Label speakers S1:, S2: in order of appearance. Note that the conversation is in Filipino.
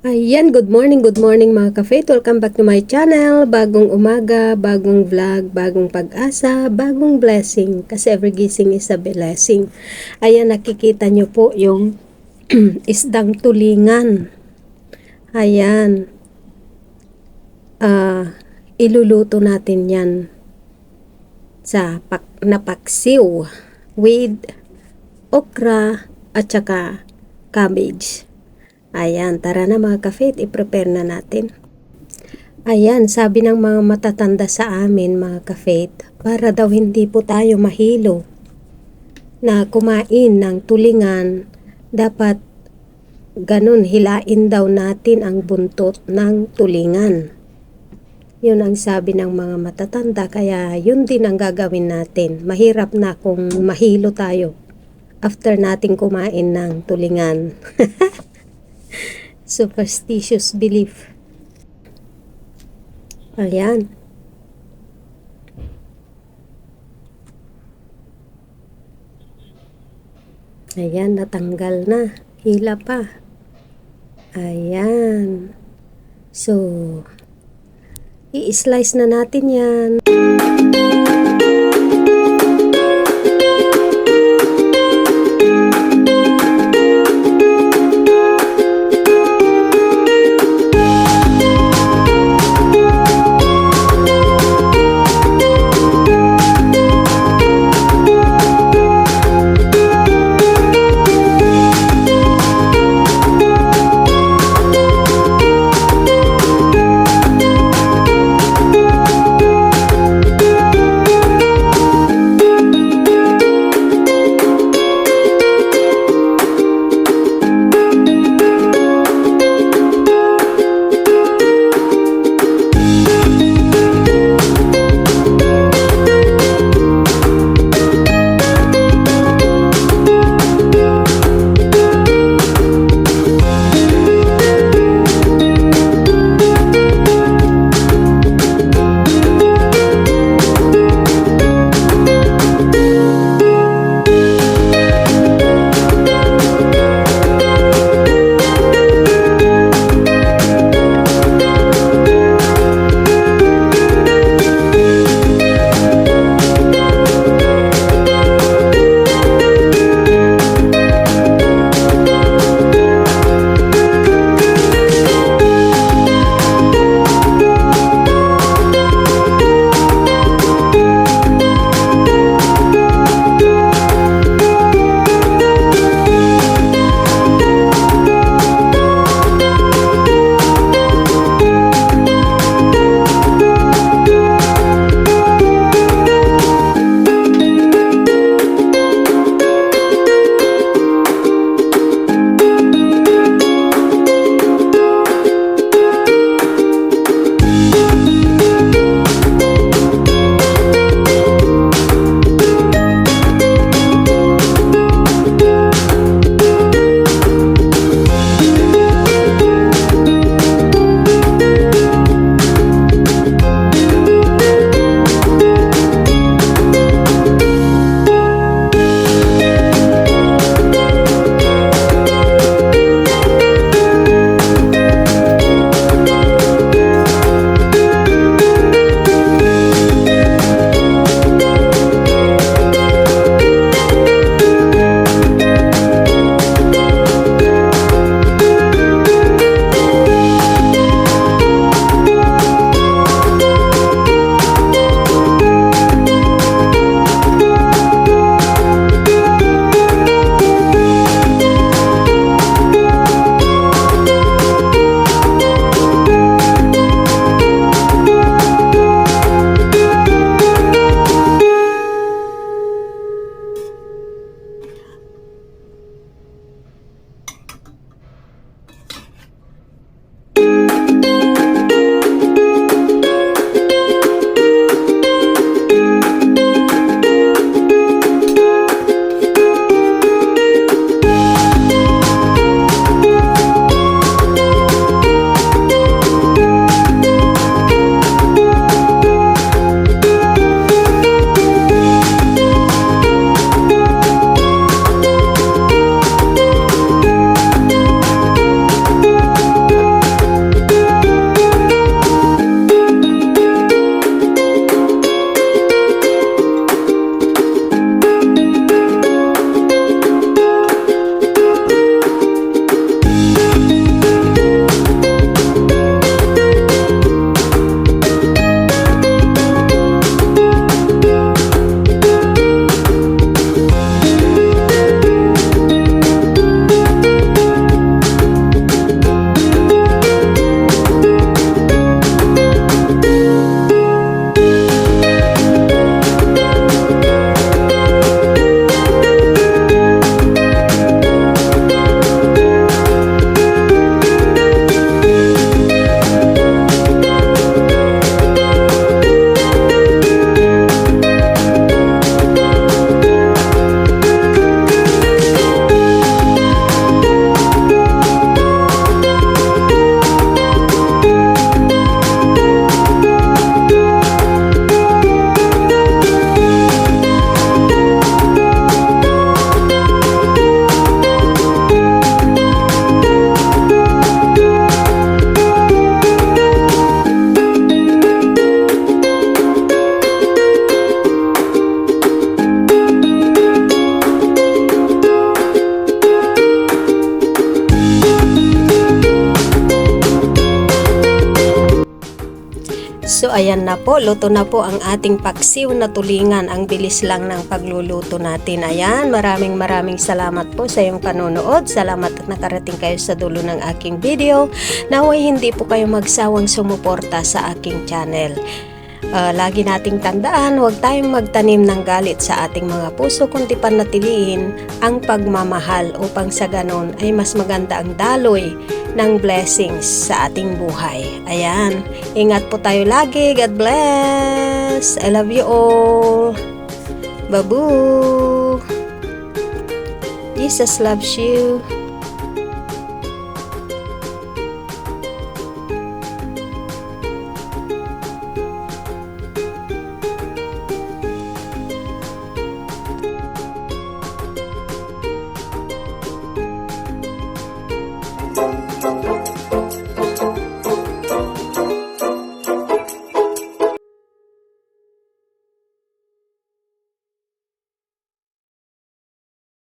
S1: Ayan, good morning mga ka-faith. Welcome back to my channel. Bagong umaga, bagong vlog, bagong pag-asa, bagong blessing. Kasi every gising is a blessing. Ayan, nakikita nyo po yung isdang tulingan. Ayan. Iluluto natin yan sa napaksiw with okra at saka cabbage. Ayan, tara na mga ka-faith, i-prepare na natin. Ayan, sabi ng mga matatanda sa amin mga ka-faith, para daw hindi po tayo mahilo na kumain ng tulingan, dapat ganun, hilain daw natin ang buntot ng tulingan. Yun ang sabi ng mga matatanda, kaya yun din ang gagawin natin. Mahirap na kung mahilo tayo after nating kumain ng tulingan. Superstitious belief. Ayan. Ayan, natanggal na. Hila pa. Ayan. So, i-slice na natin yan. ayan na po, luto na po ang ating paksiw na tulingan. Ang bilis lang ng pagluluto natin. Ayan, maraming salamat po sa iyong panonood. Salamat at nakarating kayo sa dulo ng aking video. Naway hindi po kayo magsawang sumuporta sa aking channel. Lagi nating tandaan, huwag tayong magtanim ng galit sa ating mga puso, kundi panatilihin ang pagmamahal upang sa ganon ay mas maganda ang daloy ng blessings sa ating buhay. Ayan, ingat po tayo lagi. God bless. I love you all. Babu. Jesus loves you.